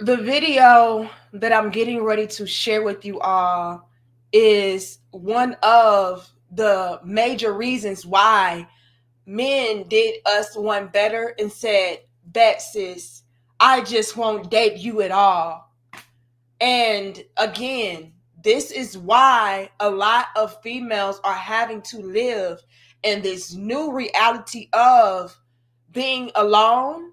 The video that I'm getting ready to share with you all is one of the major reasons why men did us one better and said, "Bet sis, I just won't date you at all." And again, this is why a lot of females are having to live in this new reality of being alone,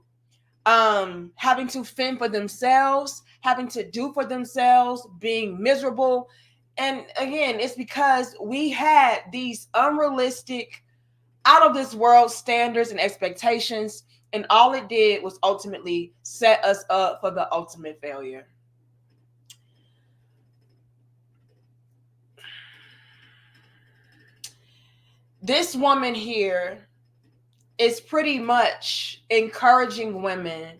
having to fend for themselves, having to do for themselves, being miserable. And again, it's because we had these unrealistic, out of this world standards and expectations, and all it did was ultimately set us up for the ultimate failure. This woman here is pretty much encouraging women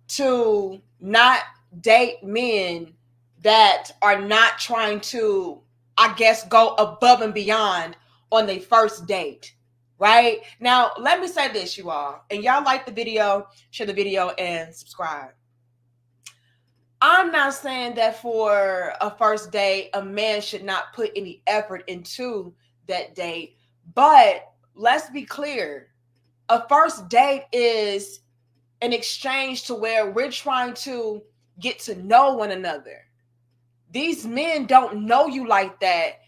to not date men that are not trying to, I guess, go above and beyond on their first date. Right now, let me say this, you all, and y'all like the video, share the video, and subscribe. I'm not saying that for a first date, a man should not put any effort into that date, but let's be clear. A first date is an exchange to where we're trying to get to know one another. These men don't know you like that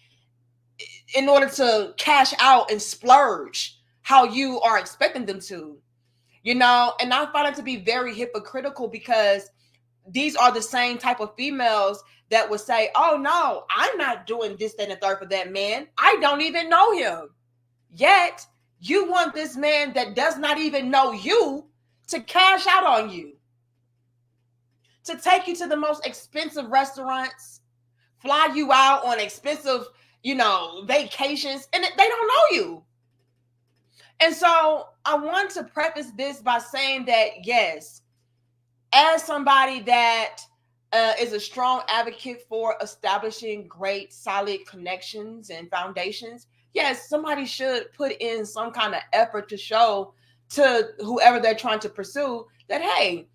in order to cash out and splurge how you are expecting them to, and I find it to be very hypocritical because these are the same type of females that would say, "Oh no, I'm not doing this, that, and the third for that man. I don't even know him." Yet you want this man that does not even know you to cash out on you, to take you to the most expensive restaurants, fly you out on expensive, vacations, and they don't know you. And so I want to preface this by saying that, yes, as somebody that is a strong advocate for establishing great, solid connections and foundations, yes, somebody should put in some kind of effort to show to whoever they're trying to pursue that, hey,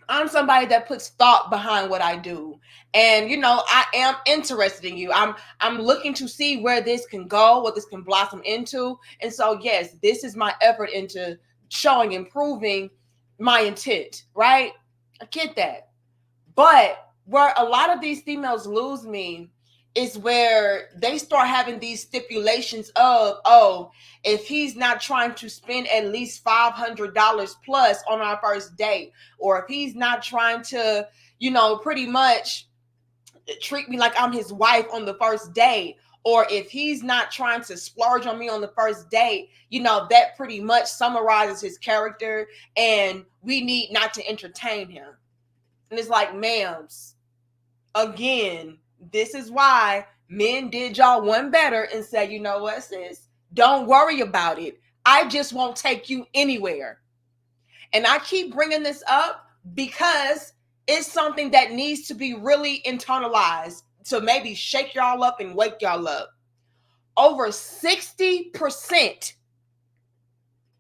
I'm somebody that puts thought behind what I do. And I am interested in you. I'm looking to see where this can go, what this can blossom into. And so yes, this is my effort into showing, improving my intent, right? I get that. But where a lot of these females lose me is where they start having these stipulations of, oh, if he's not trying to spend at least $500 plus on our first date, or if he's not trying to, pretty much treat me like I'm his wife on the first date, or if he's not trying to splurge on me on the first date, that pretty much summarizes his character and we need not to entertain him. And it's like, ma'ams, again, this is why men did y'all one better and said, "You know what, sis? Don't worry about it. I just won't take you anywhere." And I keep bringing this up because it's something that needs to be really internalized to maybe shake y'all up and wake y'all up. Over 60%,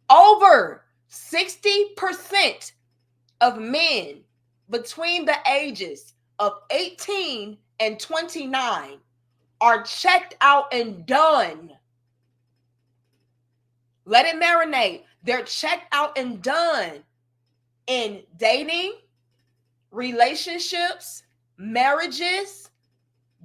over 60% of men between the ages of 18 and 29 are checked out and done. Let it marinate. They're checked out and done in dating, relationships, marriages,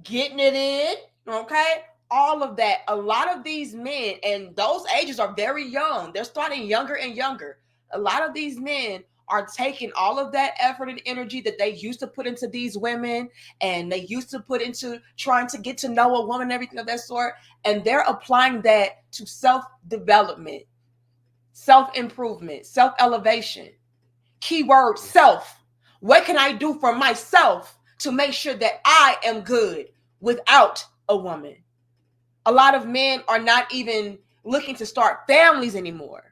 getting it in, okay? All of that. A lot of these men, and those ages are very young, they're starting younger and younger. A lot of these men are taking all of that effort and energy that they used to put into these women and they used to put into trying to get to know a woman, everything of that sort, and they're applying that to self-development, self-improvement, self-elevation. Keyword self. What can I do for myself to make sure that I am good without a woman? A lot of men are not even looking to start families anymore.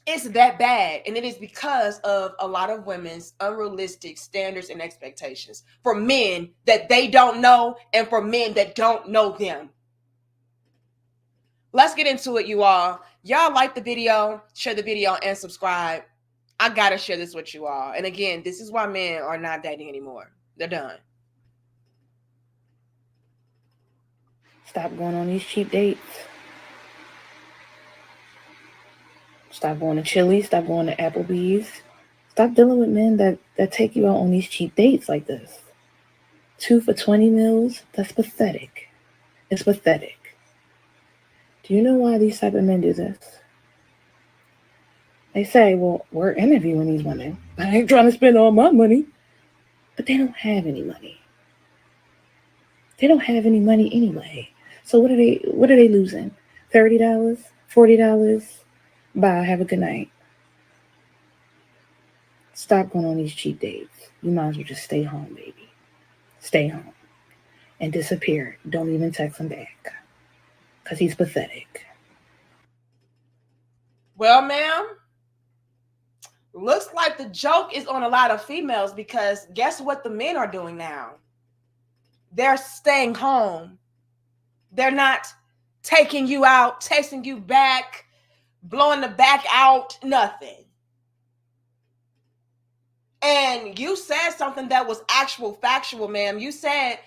It's that bad. And it is because of a lot of women's unrealistic standards and expectations for men that they don't know and for men that don't know them. Let's get into it, you all. Y'all like the video, share the video, and subscribe. I gotta share this with you all. And again, this is why men are not dating anymore. They're done. Stop going on these cheap dates. Stop going to Chili's. Stop going to Applebee's. Stop dealing with men that take you out on these cheap dates like this. 2 for 20 meals? That's pathetic. It's pathetic. Do you know why these type of men do this? They say, well, we're interviewing these women. I ain't trying to spend all my money. But they don't have any money. They don't have any money anyway. So what are they losing? $30? $40? Bye, have a good night. Stop going on these cheap dates. You might as well just stay home, baby. Stay home. And disappear. Don't even text him back. Because he's pathetic. Well, ma'am, looks like the joke is on a lot of females, because guess what the men are doing now? They're staying home. They're not taking you out, texting you back, blowing the back out, nothing. And you said something that was factual, ma'am. You said,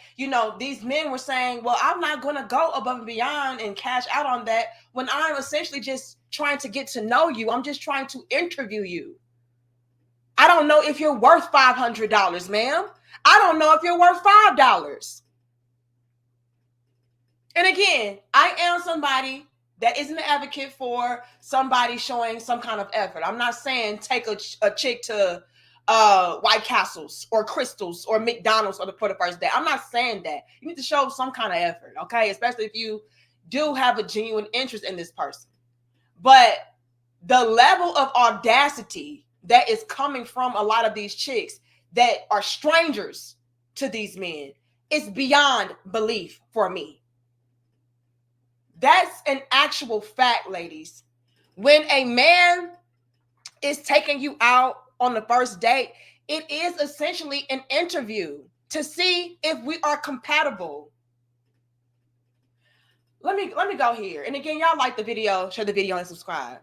these men were saying, well, I'm not going to go above and beyond and cash out on that when I'm essentially just trying to get to know you. I'm just trying to interview you. I don't know if you're worth $500, ma'am. I don't know if you're worth $5. And again, I am somebody that isn't an advocate for somebody showing some kind of effort. I'm not saying take a chick to White Castles or Crystals or McDonald's for the first day. I'm not saying that. You need to show some kind of effort, okay? Especially if you do have a genuine interest in this person. But the level of audacity that is coming from a lot of these chicks that are strangers to these men is beyond belief for me. That's an actual fact, ladies. When a man is taking you out on the first date, it is essentially an interview to see if we are compatible. Let me go here. And again, y'all like the video, share the video and subscribe.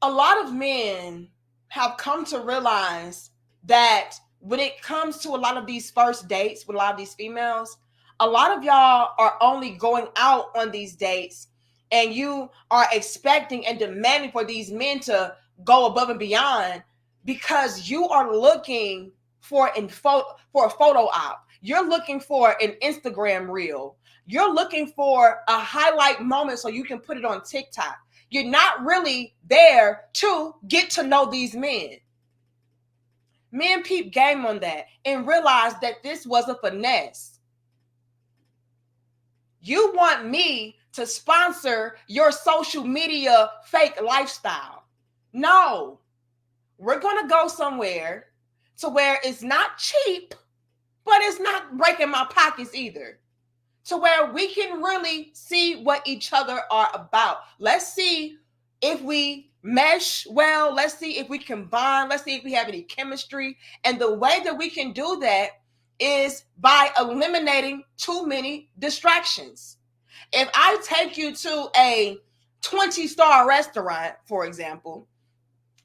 A lot of men have come to realize that when it comes to a lot of these first dates with a lot of these females, a lot of y'all are only going out on these dates and you are expecting and demanding for these men to go above and beyond because you are looking for a photo op. You're looking for an Instagram reel. You're looking for a highlight moment so you can put it on TikTok. You're not really there to get to know these men. Men peep game on that and realize that this was a finesse. You want me to sponsor your social media fake lifestyle. No, we're going to go somewhere to where it's not cheap, but it's not breaking my pockets either. To where we can really see what each other are about. Let's see if we mesh well. Let's see if we combine. Let's see if we have any chemistry. And the way that we can do that is by eliminating too many distractions. If I take you to a 20-star restaurant, for example,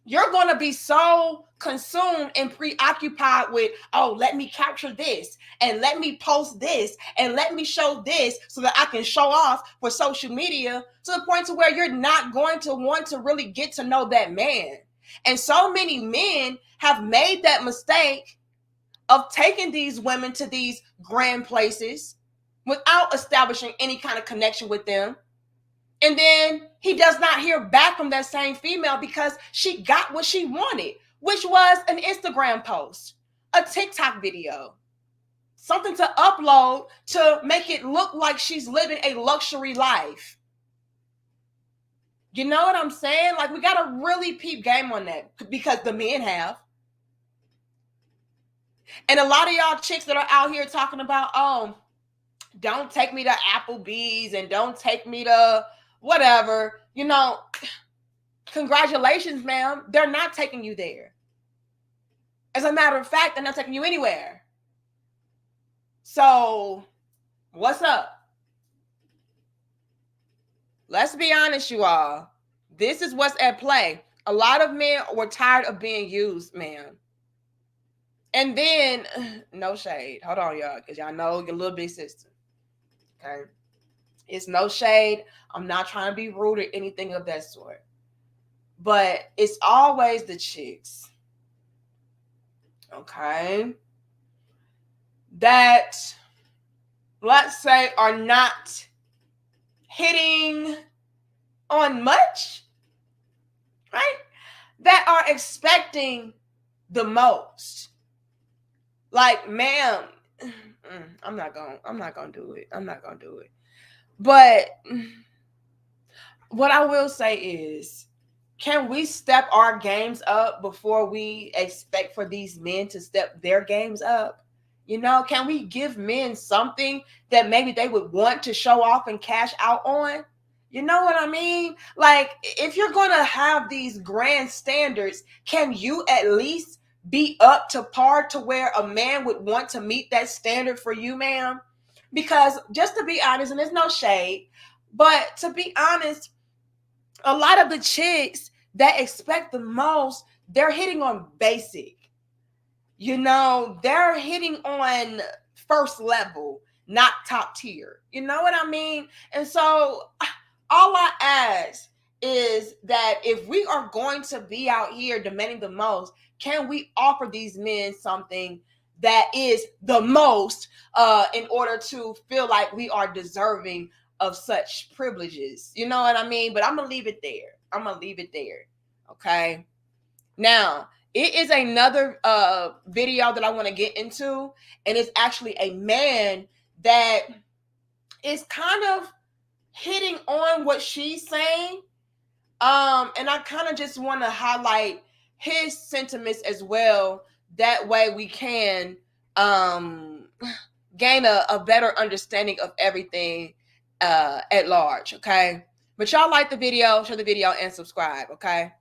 you're going to be so consumed and preoccupied with, oh, let me capture this and let me post this and let me show this so that I can show off for social media, to the point to where you're not going to want to really get to know that man. And so many men have made that mistake of taking these women to these grand places without establishing any kind of connection with them. And then he does not hear back from that same female because she got what she wanted, which was an Instagram post, a TikTok video, something to upload to make it look like she's living a luxury life. You know what I'm saying? Like, we got to really peep game on that, because the men have. And a lot of y'all chicks that are out here talking about, oh, don't take me to Applebee's and don't take me to whatever, congratulations, ma'am. They're not taking you there. As a matter of fact, they're not taking you anywhere. So, what's up? Let's be honest, you all. This is what's at play. A lot of men were tired of being used, man. And then, no shade. Hold on, y'all, because y'all know your little big sister. Okay. It's no shade. I'm not trying to be rude or anything of that sort. But it's always the chicks. Okay. That, let's say, are not hitting on much, right? That are expecting the most. Like, ma'am, I'm not gonna do it. I'm not gonna do it. But what I will say is, can we step our games up before we expect for these men to step their games up? You know, can we give men something that maybe they would want to show off and cash out on? You know what I mean? Like, if you're going to have these grand standards, can you at least be up to par to where a man would want to meet that standard for you, ma'am? Because just to be honest, and there's no shade, but to be honest, a lot of the chicks that expect the most, they're hitting on basic. You know, they're hitting on first level, not top tier. You know what I mean? And so all I ask is that if we are going to be out here demanding the most, can we offer these men something that is the most in order to feel like we are deserving of such privileges? You know what I mean? But I'm going to leave it there. Okay. Now, it is another video that I want to get into, and it's actually a man that is kind of hitting on what she's saying. And I kind of just want to highlight his sentiments as well. That way we can gain a better understanding of everything at large, okay? But y'all like the video, share the video, and subscribe, okay?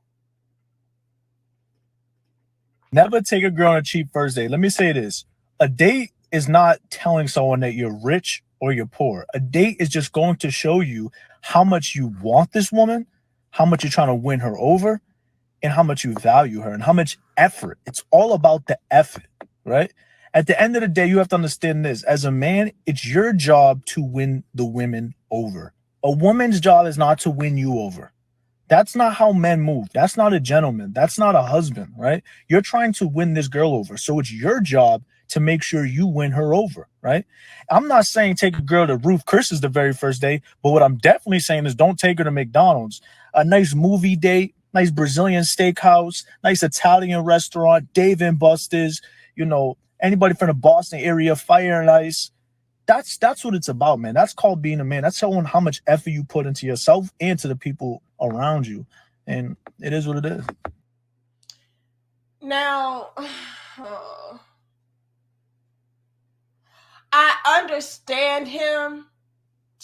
Never take a girl on a cheap first date. Let me say this. A date is not telling someone that you're rich or you're poor. A date is just going to show you how much you want this woman, how much you're trying to win her over, and how much you value her and how much effort. It's all about the effort, right? At the end of the day, you have to understand this. As a man, it's your job to win the women over. A woman's job is not to win you over. That's not how men move. That's not a gentleman. That's not a husband, right? You're trying to win this girl over. So it's your job to make sure you win her over, right? I'm not saying take a girl to Ruth Chris's the very first day, but what I'm definitely saying is don't take her to McDonald's. A nice movie date, nice Brazilian steakhouse, nice Italian restaurant, Dave and Buster's, you know, anybody from the Boston area, Fire and Ice. That's what it's about, man. That's called being a man. That's showing how much effort you put into yourself and to the people around you. And it is what it is. Now, I understand him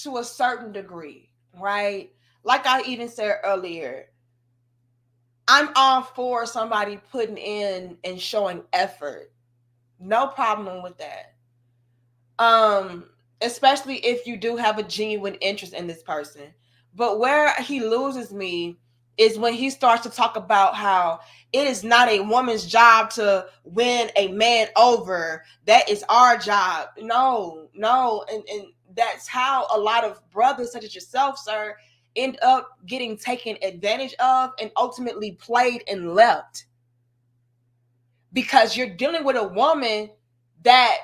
to a certain degree, right? Like I even said earlier, I'm all for somebody putting in and showing effort. No problem with that. Especially if you do have a genuine interest in this person. But where he loses me is when he starts to talk about how it is not a woman's job to win a man over. That is our job. No. And that's how a lot of brothers such as yourself, sir, end up getting taken advantage of and ultimately played and left. Because you're dealing with a woman that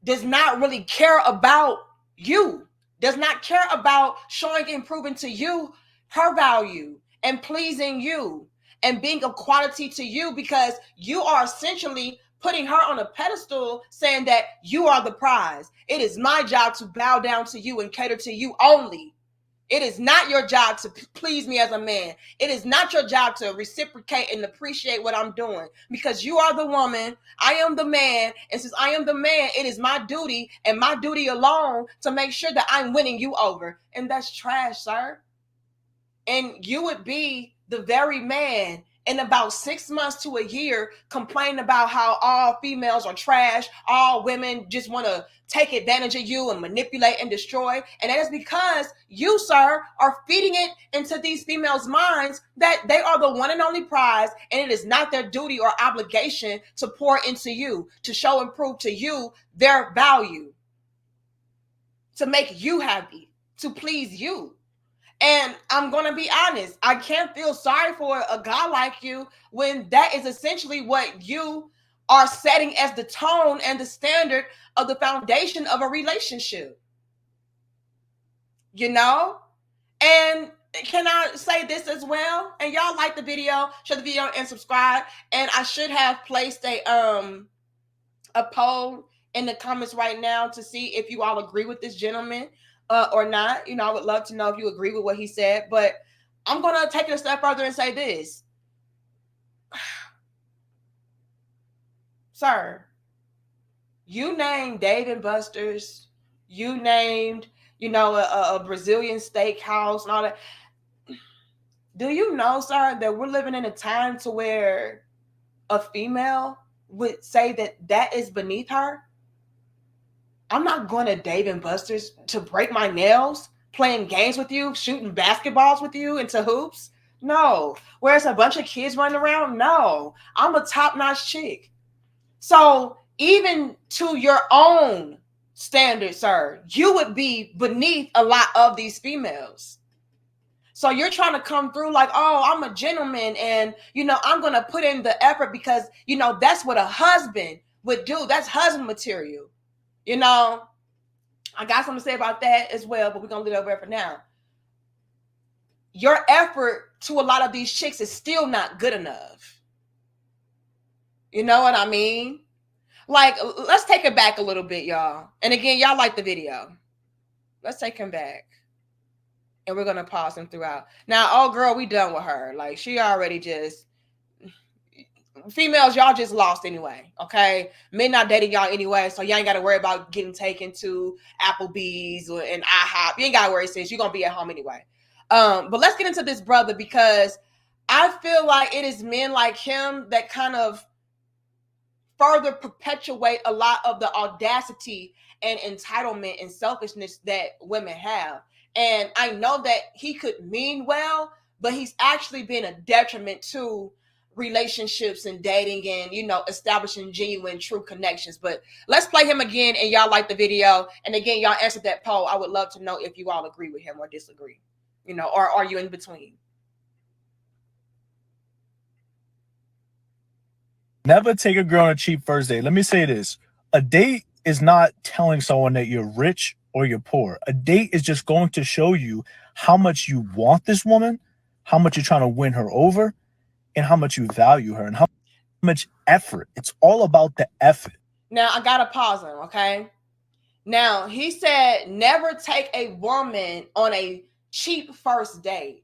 does not really care about you, does not care about showing and proving to you her value and pleasing you and being of quality to you, because you are essentially putting her on a pedestal saying that you are the prize. It is my job to bow down to you and cater to you only. It is not your job to please me as a man. It is not your job to reciprocate and appreciate what I'm doing, because you are the woman, I am the man. And since I am the man, it is my duty and my duty alone to make sure that I'm winning you over. And that's trash, sir. And you would be the very man in about 6 months to a year complaining about how all females are trash, all women just want to take advantage of you and manipulate and destroy. And that is because you, sir, are feeding it into these females' minds that they are the one and only prize, and it is not their duty or obligation to pour into you, to show and prove to you their value, to make you happy, to please you. And I'm going to be honest, I can't feel sorry for a guy like you when that is essentially what you are setting as the tone and the standard of the foundation of a relationship. You know? And can I say this as well? And y'all like the video, share the video and subscribe. And I should have placed a poll in the comments right now to see if you all agree with this gentleman or not. You know, I would love to know if you agree with what he said, but I'm going to take it a step further and say this. Sir, you named Dave & Buster's, you named, you know, a Brazilian steakhouse and all that. Do you know, sir, that we're living in a time to where a female would say that that is beneath her? I'm not going to Dave & Buster's to break my nails, playing games with you, shooting basketballs with you into hoops. No. Where's a bunch of kids running around? No. I'm a top-notch chick. So even to your own standards, sir, you would be beneath a lot of these females. So you're trying to come through like, oh, I'm a gentleman and, you know, I'm going to put in the effort because, you know, that's what a husband would do. That's husband material. You know, I got something to say about that as well, but we're going to leave it over for now. Your effort to a lot of these chicks is still not good enough. You know what I mean? Like, let's take it back a little bit, y'all. And again, y'all like the video. Let's take him back. And we're going to pause him throughout. Now, oh, girl, we done with her. Like, she already just... Females, y'all just lost anyway, okay? Men not dating y'all anyway, so y'all ain't got to worry about getting taken to Applebee's and IHOP. You ain't got to worry, sis. You're going to be at home anyway. But let's get into this brother because I feel like it is men like him that kind of further perpetuate a lot of the audacity and entitlement and selfishness that women have. And I know that he could mean well, but he's actually been a detriment to relationships and dating and, you know, establishing genuine, true connections. But let's play him again and y'all like the video. And again, y'all answered that poll. I would love to know if you all agree with him or disagree, you know, or are you in between? Never take a girl on a cheap first date. Let me say this. A date is not telling someone that you're rich or you're poor. A date is just going to show you how much you want this woman, how much you're trying to win her over, and how much you value her and how much effort. It's all about the effort. Now, I got to pause him, okay? Now, he said never take a woman on a cheap first date.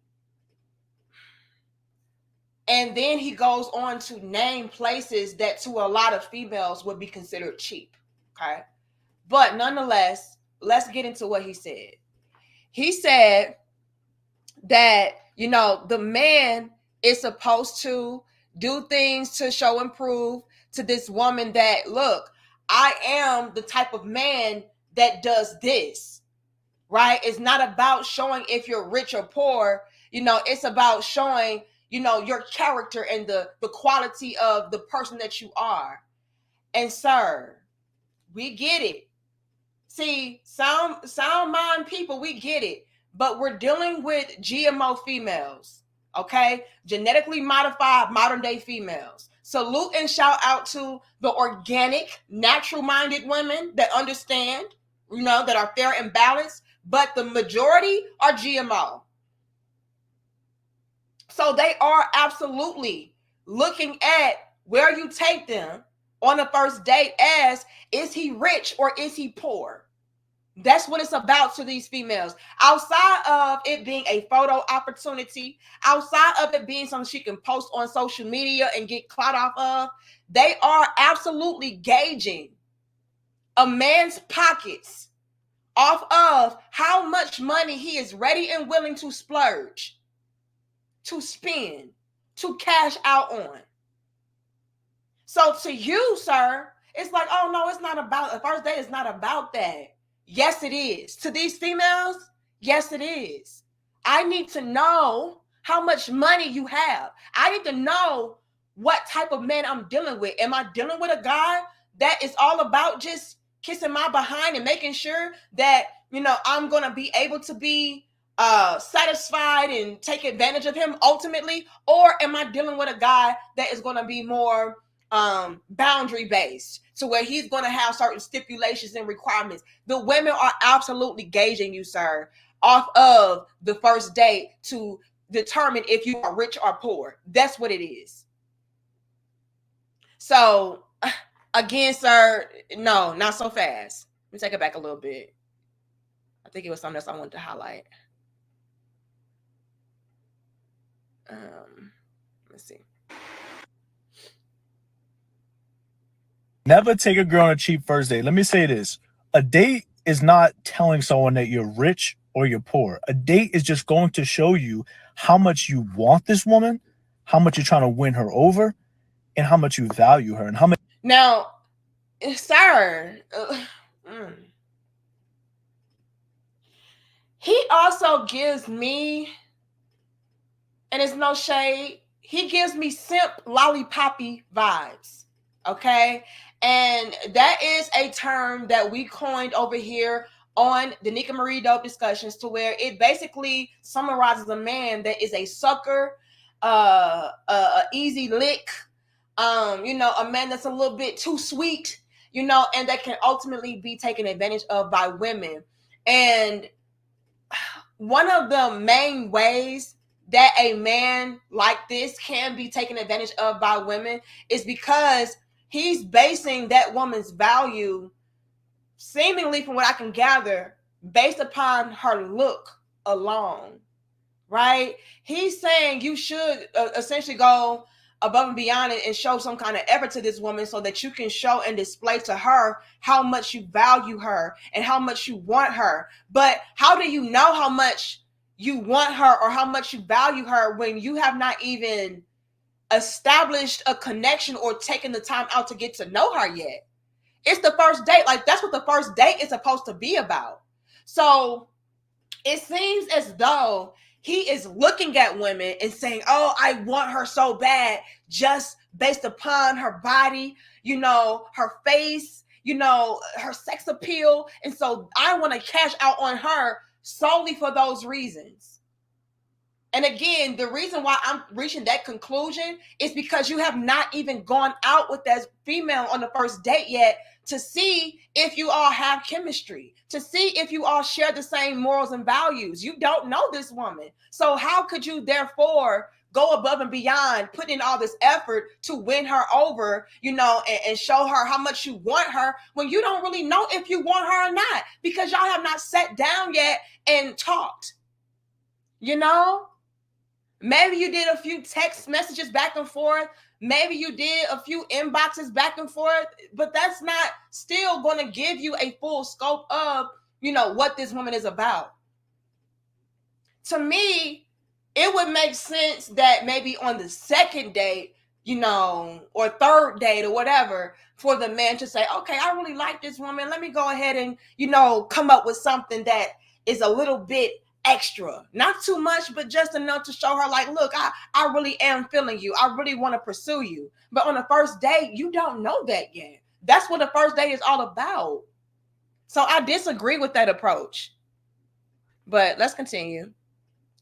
And then he goes on to name places that to a lot of females would be considered cheap, okay? But nonetheless, let's get into what he said. He said that, you know, the man is supposed to do things to show and prove to this woman that, look, I am the type of man that does this, right? It's not about showing if you're rich or poor. You know, it's about showing, you know, your character and the quality of the person that you are. And sir, we get it. See, sound mind people, we get it. But we're dealing with GMO females. Okay, genetically modified modern day females. Salute and shout out to the organic, natural minded women that understand, you know, that are fair and balanced, but the majority are GMO. So they are absolutely looking at where you take them on a first date as, is he rich or is he poor? That's what it's about to these females. Outside of it being a photo opportunity, outside of it being something she can post on social media and get clout off of, they are absolutely gauging a man's pockets off of how much money he is ready and willing to splurge, to spend, to cash out on. So to you, sir, it's like, oh no, it's not about, the first date is not about that. Yes, it is. To these females, yes, it is. I need to know how much money you have. I need to know what type of man I'm dealing with. Am I dealing with a guy that is all about just kissing my behind and making sure that, I'm going to be able to be satisfied and take advantage of him ultimately? Or am I dealing with a guy that is going to be more boundary based, to where he's going to have certain stipulations and requirements? The women are absolutely gauging you, sir, off of the first date to determine if you are rich or poor. That's what it is. So again, sir, no, not so fast. Let me take it back a little bit. I think it was something else I wanted to highlight. Let's see. Never take a girl on a cheap first date. Let me say this. A date is not telling someone that you're rich or you're poor. A date is just going to show you how much you want this woman, how much you're trying to win her over, and how much you value her, and how much. Now, sir, he also gives me, and it's no shade, he gives me simp lollipoppy vibes. Okay. And that is a term that we coined over here on the Nika Marie Dope Discussions, to where it basically summarizes a man that is a sucker, a easy lick, a man that's a little bit too sweet, and that can ultimately be taken advantage of by women. And one of the main ways that a man like this can be taken advantage of by women is because he's basing that woman's value, seemingly from what I can gather, based upon her look alone, right? He's saying you should essentially go above and beyond it and show some kind of effort to this woman, so that you can show and display to her how much you value her and how much you want her. But how do you know how much you want her or how much you value her when you have not even established a connection or taken the time out to get to know her yet? It's the first date. Like, that's what the first date is supposed to be about. So it seems as though he is looking at women and saying, oh, I want her so bad, just based upon her body, her face, her sex appeal. And so I want to cash out on her solely for those reasons. And again, the reason why I'm reaching that conclusion is because you have not even gone out with that female on the first date yet to see if you all have chemistry, to see if you all share the same morals and values. You don't know this woman. So how could you therefore go above and beyond, put in all this effort to win her over, and show her how much you want her, when you don't really know if you want her or not, because y'all have not sat down yet and talked? Maybe you did a few text messages back and forth. Maybe you did a few inboxes back and forth, but that's not still going to give you a full scope of, what this woman is about. To me, it would make sense that maybe on the second date, or third date or whatever, for the man to say, okay, I really like this woman. Let me go ahead and, come up with something that is a little bit extra, not too much, but just enough to show her, like, look, I really am feeling you. I really want to pursue you. But on the first date, you don't know that yet. That's what the first date is all about. So I disagree with that approach. But let's continue.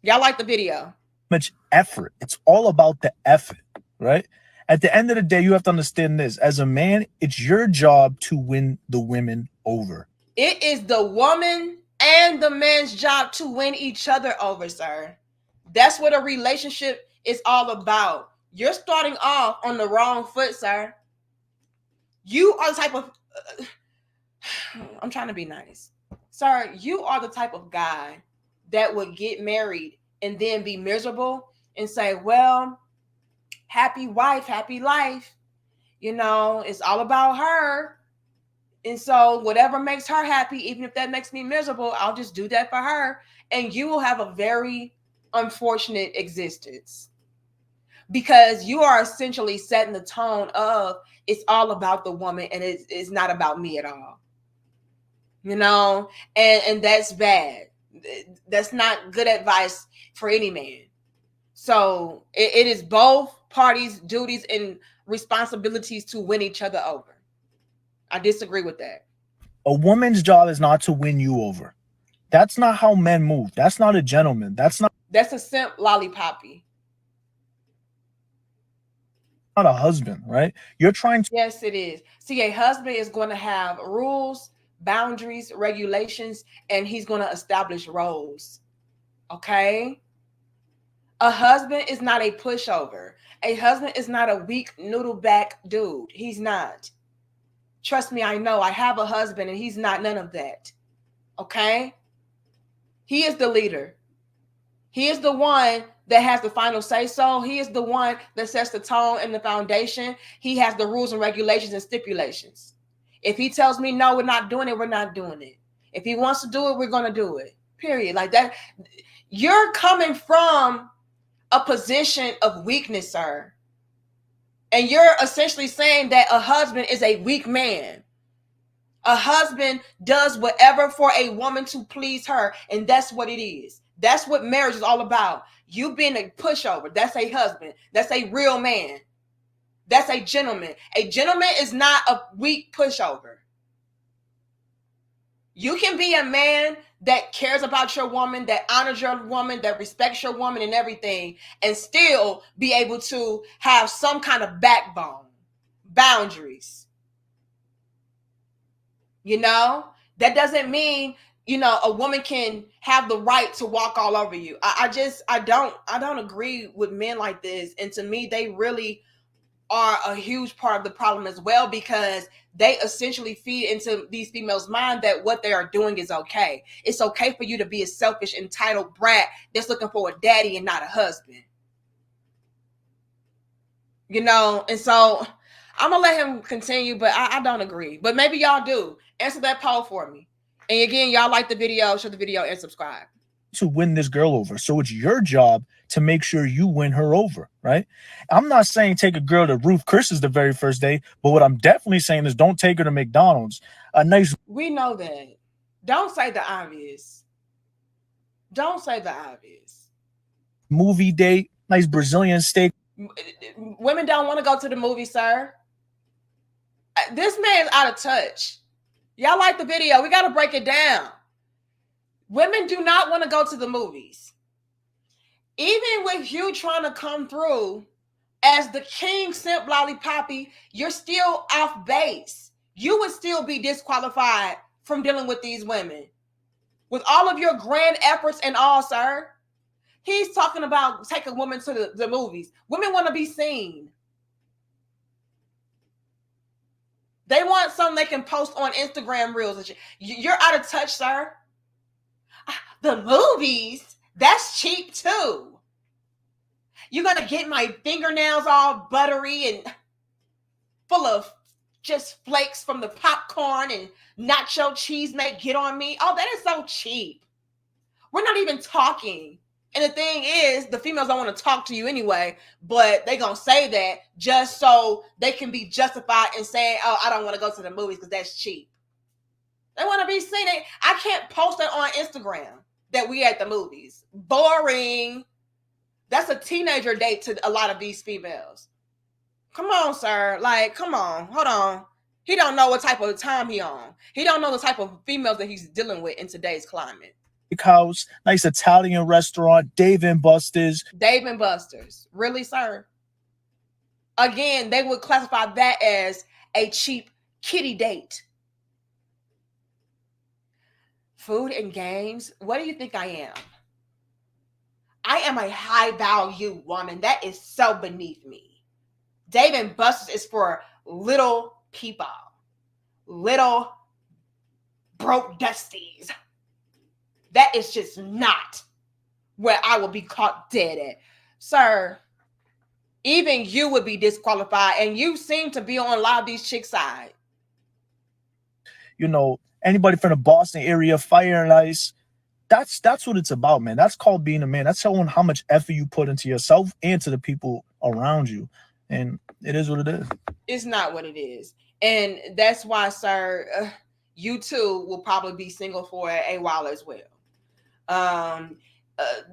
Y'all like the video? Much effort. It's all about the effort, right? At the end of the day, you have to understand this. As a man, it's your job to win the women over. It is the woman and the man's job to win each other over, sir. That's what a relationship is all about. You're starting off on the wrong foot, sir. You are the type of... I'm trying to be nice. Sir, you are the type of guy that would get married and then be miserable and say, well, happy wife, happy life. It's all about her. And so whatever makes her happy, even if that makes me miserable, I'll just do that for her. And you will have a very unfortunate existence. because you are essentially setting the tone of it's all about the woman and it's not about me at all. You know, and that's bad. That's not good advice for any man. So it is both parties' duties and responsibilities to win each other over. I disagree with that. A woman's job is not to win you over. That's not how men move. That's not a gentleman. That's a simp lollipoppy. not a husband, right? You're trying to. Yes, it is. See, a husband is going to have rules, boundaries, regulations, and he's going to establish roles. Okay? A husband is not a pushover. A husband is not a weak noodle back dude. He's not. Trust me, I know. I have a husband and he's not none of that. Okay? He is the leader. He is the one that has the final say so. He is the one that sets the tone and the foundation. He has the rules and regulations and stipulations. If he tells me, no, we're not doing it, we're not doing it. If he wants to do it, we're going to do it. Period. Like that. You're coming from a position of weakness, sir. And you're essentially saying that a husband is a weak man. A husband does whatever for a woman to please her. And that's what it is. That's what marriage is all about. You being a pushover. That's a husband. That's a real man. That's a gentleman. A gentleman is not a weak pushover. You can be a man that cares about your woman, that honors your woman, that respects your woman and everything, and still be able to have some kind of backbone, boundaries. You know, that doesn't mean, you know, a woman can have the right to walk all over you. I don't agree with men like this. And to me, they really are a huge part of the problem as well, because they essentially feed into these females' mind that what they are doing is okay. It's okay for you to be a selfish, entitled brat that's looking for a daddy and not a husband. You know, and so I'm going to let him continue, but I don't agree. But maybe y'all do. Answer that poll for me. And again, y'all like the video, share the video, and subscribe. To win this girl over. So it's your job to make sure you win her over, right? I'm not saying take a girl to Ruth Chris's the very first day, but what I'm definitely saying is don't take her to McDonald's. A nice. We know that. Don't say the obvious. Don't say the obvious. Movie date, nice Brazilian steak. Women don't want to go to the movie, sir. This man's out of touch. Y'all like the video. We got to break it down. Women do not want to go to the movies. Even with you trying to come through as the king simp lollipoppy, you're still off base. You would still be disqualified from dealing with these women. With all of your grand efforts and all, sir. He's talking about taking women to the movies. Women want to be seen. They want something they can post on Instagram reels and shit. You're out of touch, sir. The movies, that's cheap too. You're going to get my fingernails all buttery and full of just flakes from the popcorn and nacho cheese may get on me. Oh, that is so cheap. We're not even talking. And the thing is, the females don't want to talk to you anyway, but they're going to say that just so they can be justified in saying, oh, I don't want to go to the movies because that's cheap. They want to be seen. I can't post it on Instagram that we at the movies. Boring. That's a teenager date to a lot of these females. Come on, sir. Like, come on. Hold on. He don't know what type of time he on. He don't know the type of females that he's dealing with in today's climate. House, nice Italian restaurant, Dave and Buster's. Dave and Buster's. Really, sir? Again, they would classify that as a cheap kiddie date. Food and games. What do you think I am? I am a high value woman. That is so beneath me. Dave and Buster's is for little people. Little broke dusties. That is just not where I will be caught dead at. Sir, even you would be disqualified, and you seem to be on a lot of these chicks' side. You know, anybody from the Boston area, Fire and Ice, that's what it's about, man. That's called being a man. That's showing how much effort you put into yourself and to the people around you. And it is what it is. It's not what it is. And that's why, sir, you too will probably be single for a while as well.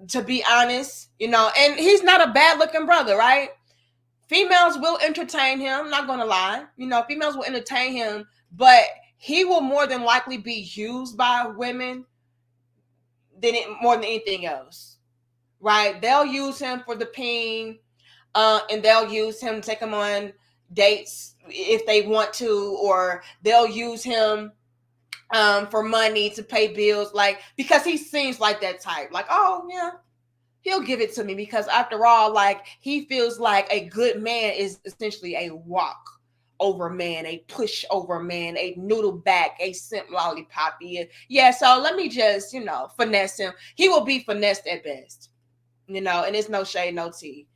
To be honest, you know, and he's not a bad looking brother, right? Females will entertain him. I'm not going to lie. You know, females will entertain him, but he will more than likely be used by women more than anything else, right? They'll use him for the peen, and they'll use him to take him on dates if they want to, or they'll use him for money to pay bills, like, because he seems like that type, like, oh yeah, he'll give it to me, because after all, like, he feels like a good man is essentially a walk over man, a push over man, a noodle back, a simp lollipop. Yeah, so let me just, you know, finesse him. He will be finessed at best, you know, and it's no shade, no tea.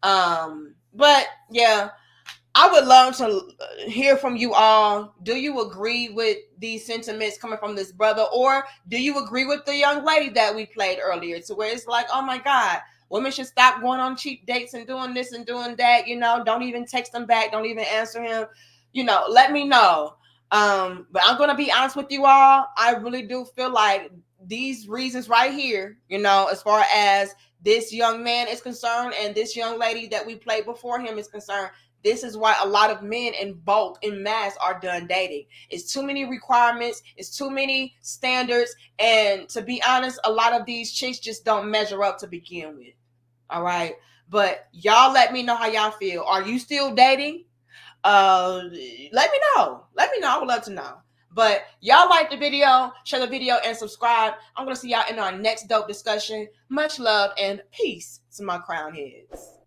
But yeah, I would love to hear from you all. Do you agree with these sentiments coming from this brother, or do you agree with the young lady that we played earlier, to where it's like, oh my God, women should stop going on cheap dates and doing this and doing that, you know, don't even text him back, don't even answer him, you know, let me know. But I'm going to be honest with you all. I really do feel like these reasons right here, you know, as far as this young man is concerned and this young lady that we played before him is concerned, this is why a lot of men in bulk, in mass, are done dating. It's too many requirements. It's too many standards. And to be honest, a lot of these chicks just don't measure up to begin with. All right. But y'all let me know how y'all feel. Are you still dating? Let me know. Let me know. I would love to know. But y'all like the video, share the video, and subscribe. I'm going to see y'all in our next dope discussion. Much love and peace to my crown heads.